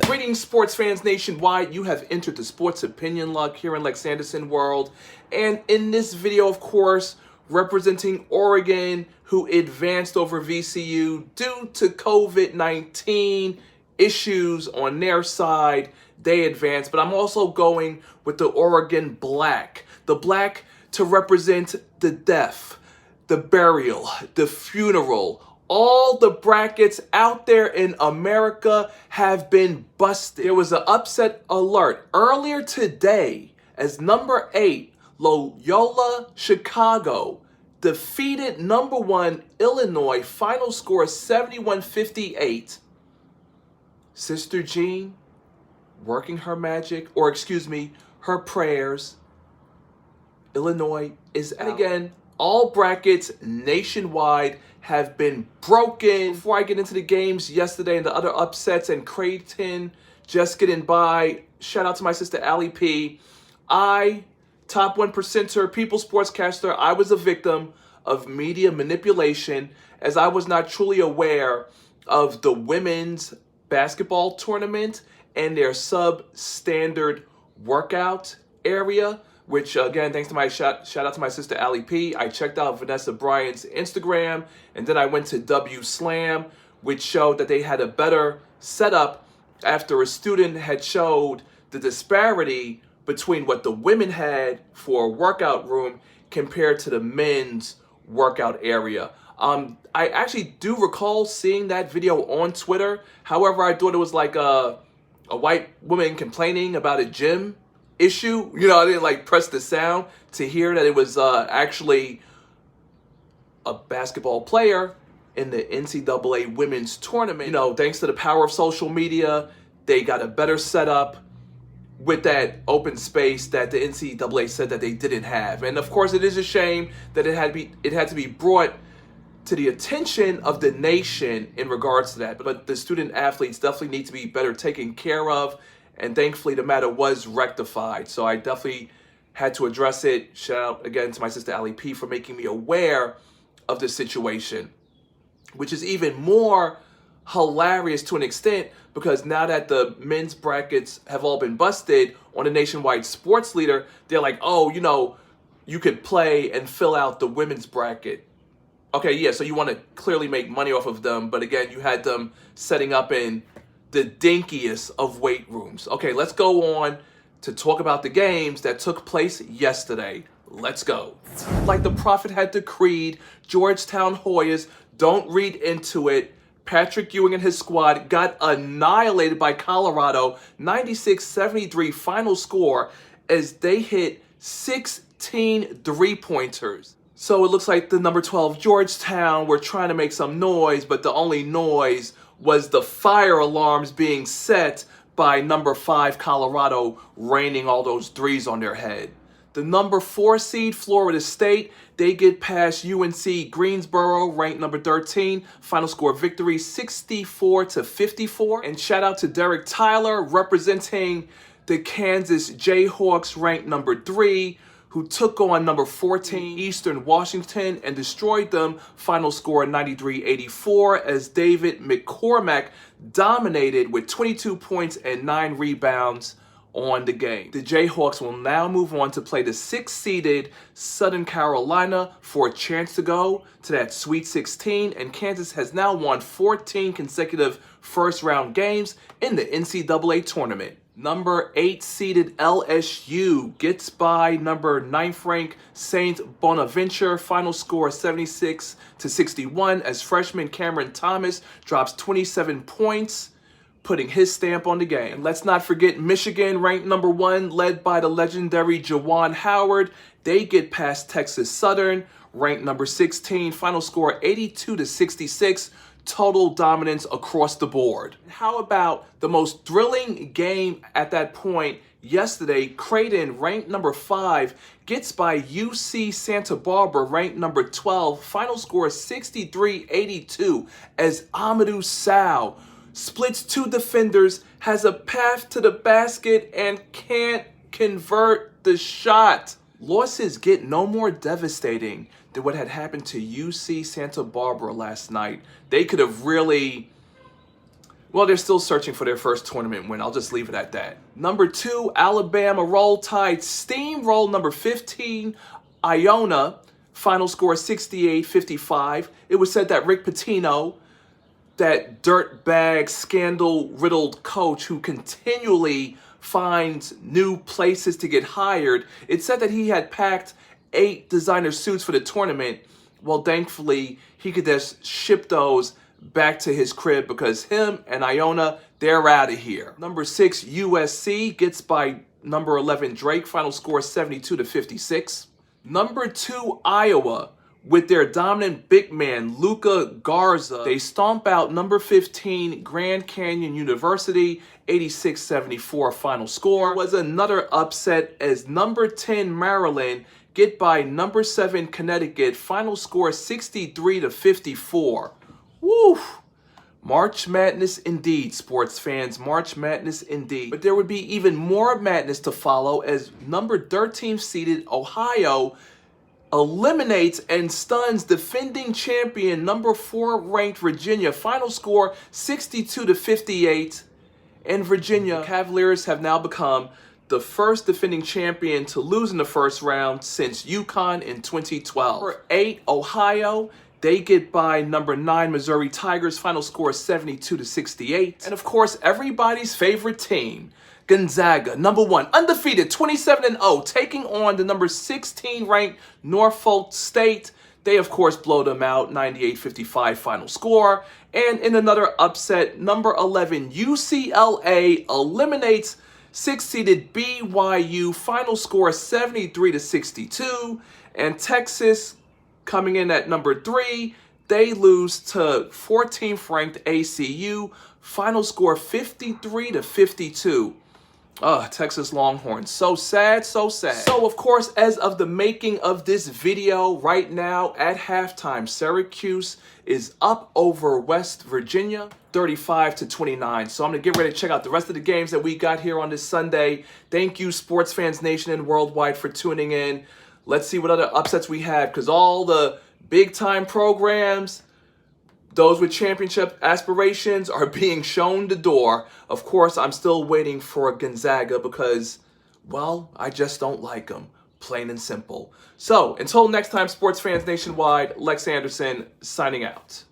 Greetings, sports fans nationwide. You have entered the Sports Opinion Log here in Lex Anderson World. And in this video, of course, representing Oregon, who advanced over VCU due to COVID-19 issues on their side. They advanced, but I'm also going with the Oregon Black. The Black to represent the death, the burial, the funeral. All the brackets out there in America have been busted. There was an upset alert earlier today as number 8, Loyola Chicago, defeated number 1, Illinois, final score 71-58. Sister Jean, working her magic, or excuse me, her prayers. Illinois is out. And again, all brackets nationwide have been broken. Before I get into the games yesterday and the other upsets and Creighton just getting by, shout out to my sister Allie P. I, top 1%er, people sportscaster, I was a victim of media manipulation as I was not truly aware of the women's basketball tournament and their substandard workout area, which again, thanks to my shout out to my sister Allie P. I checked out Vanessa Bryant's Instagram, and then I went to W Slam, which showed that they had a better setup after a student had showed the disparity between what the women had for a workout room compared to the men's workout area. I actually do recall seeing that video on Twitter. However, I thought it was like a white woman complaining about a gym issue. You know, I didn't like press the sound to hear that it was actually a basketball player in the NCAA women's tournament. You know, thanks to the power of social media, they got a better setup with that open space that the NCAA said that they didn't have. And of course, it is a shame that it had to be brought to the attention of the nation in regards to that. But the student athletes definitely need to be better taken care of. And thankfully, the matter was rectified. So I definitely had to address it. Shout out again to my sister Allie P for making me aware of the situation, which is even more hilarious to an extent because now that the men's brackets have all been busted on a nationwide sports leader, they're like, oh, you know, you could play and fill out the women's bracket. Okay, yeah, so you want to clearly make money off of them, but again, you had them setting up in the dinkiest of weight rooms. Okay, let's go on to talk about the games that took place yesterday. Let's go. Like the prophet had decreed, Georgetown Hoyas, don't read into it. Patrick Ewing and his squad got annihilated by Colorado, 96-73 final score as they hit 16 three-pointers. So it looks like the number 12 Georgetown were trying to make some noise, but the only noise was the fire alarms being set by number 5 Colorado raining all those threes on their head. The number 4 seed Florida State, they get past UNC Greensboro, ranked number 13. Final score victory 64-54. And shout out to Derek Tyler representing the Kansas Jayhawks, ranked number 3, who took on number 14 Eastern Washington and destroyed them. Final score 93-84 as David McCormack dominated with 22 points and 9 rebounds on the game. The Jayhawks will now move on to play the 6th-seeded Southern Carolina for a chance to go to that Sweet 16, and Kansas has now won 14 consecutive first-round games in the NCAA tournament. Number 8-seeded LSU gets by number 9th-ranked Saint Bonaventure. Final score 76-61 as freshman Cameron Thomas drops 27 points, putting his stamp on the game. And let's not forget Michigan, ranked number 1, led by the legendary Juwan Howard. They get past Texas Southern, ranked number 16. Final score 82-66. Total dominance across the board. How about the most thrilling game at that point yesterday? Creighton, ranked number 5, gets by UC Santa Barbara, ranked number 12. Final score 63-82 as Amadou Sow splits 2 defenders, has a path to the basket, and can't convert the shot. losses get no more devastating than what had happened to UC Santa Barbara last night. They could have really, well, they're still searching for their first tournament win. I'll just leave it at that. Number 2, Alabama Roll Tide steamroll number 15, Iona. Final score 68-55. It was said that Rick Pitino, that dirtbag, scandal-riddled coach who continually finds new places to get hired, it said that he had packed 8 designer suits for the tournament. Well, thankfully, he could just ship those back to his crib because him and Iona, they're out of here. Number 6, USC gets by number 11, Drake. Final score 72-56. Number 2, Iowa, with their dominant big man, Luka Garza. They stomp out number 15, Grand Canyon University, 86-74 final score. Was another upset as number 10, Maryland, get by number 7, Connecticut. Final score 63-54. Woo! March Madness indeed, sports fans. March Madness indeed. But there would be even more madness to follow as number 13 seeded Ohio eliminates and stuns defending champion number 4 ranked Virginia. Final score 62-58. And Virginia Cavaliers have now become the first defending champion to lose in the first round since UConn in 2012. Number 8, Ohio. They get by number 9, Missouri Tigers. Final score 72-68. And of course, everybody's favorite team, Gonzaga, number 1, undefeated, 27-0, taking on the number 16 ranked Norfolk State. They, of course, blow them out, 98-55 final score. And in another upset, number 11, UCLA eliminates 6-seeded BYU. Final score 73-62. And Texas, coming in at number 3, they lose to 14th ranked ACU. Final score 53-52. Texas Longhorns. So sad, so sad. So, of course, as of the making of this video right now at halftime, Syracuse is up over West Virginia, 35-29. So I'm going to get ready to check out the rest of the games that we got here on this Sunday. Thank you, Sports Fans Nation and worldwide, for tuning in. Let's see what other upsets we have, because all the big-time programs, those with championship aspirations, are being shown the door. Of course, I'm still waiting for Gonzaga because, well, I just don't like them. Plain and simple. So, until next time, sports fans nationwide, Lex Anderson signing out.